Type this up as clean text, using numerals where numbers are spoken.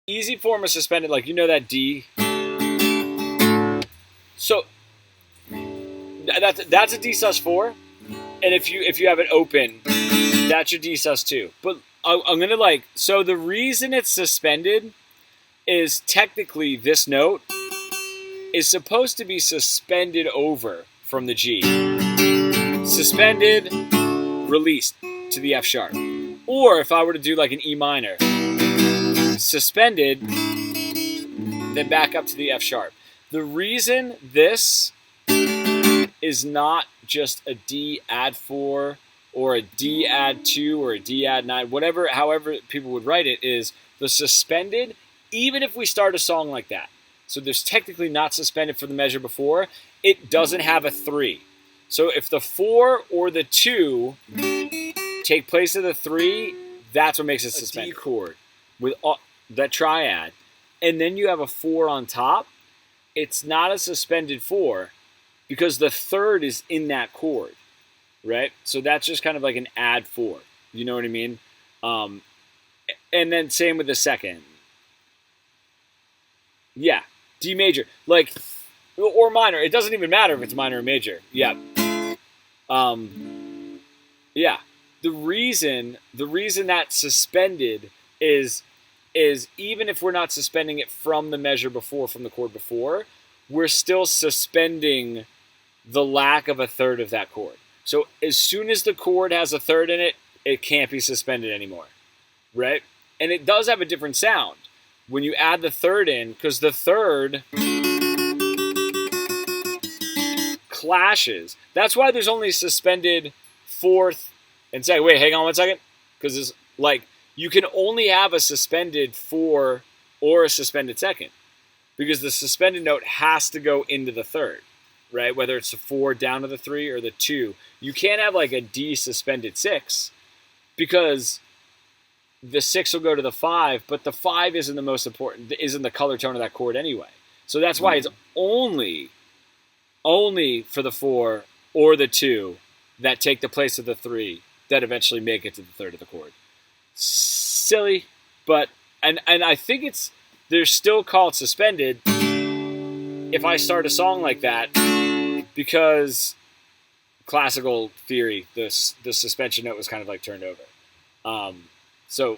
easy form of suspended, like, you know that D? So that's a D-sus4, and if you have it open, that's your D-sus2. But I'm gonna so the reason it's suspended is technically this note is supposed to be suspended over from the G. Suspended, released to the F sharp. Or if I were to do like an E minor, suspended, then back up to the F sharp. The reason this is not just a D add 4 or a D add 2 or a D add 9, however people would write it, is the suspended, even if we start a song like that. So there's technically not suspended for the measure before, it doesn't have a 3. So if the 4 or the 2 take place of the 3, that's what makes it suspended. A D chord with that triad, and then you have a 4 on top, it's not a suspended 4 because the third is in that chord, right? So that's just kind of like an add 4. You know what I mean? And then same with the second. Yeah, D major, like, or minor. It doesn't even matter if it's minor or major. Yeah. Yeah. The reason that's suspended is even if we're not suspending it from the measure before, from the chord before, we're still suspending the lack of a third of that chord. So as soon as the chord has a third in it, it can't be suspended anymore, right? And it does have a different sound when you add the third in, because the third clashes. That's why there's only suspended fourth and second. Wait, hang on one second, because it's like you can only have a suspended 4 or a suspended second, because the suspended note has to go into the third, right? Whether it's the 4 down to the 3 or the 2. You can't have like a D suspended 6, because the 6 will go to the 5, but the 5 isn't the most important, isn't the color tone of that chord anyway. So that's why it's only for the 4 or the 2 that take the place of the 3 that eventually make it to the third of the chord. Silly, but and I think they're still called suspended if I start a song like that, because classical theory, the suspension note was kind of like turned over. So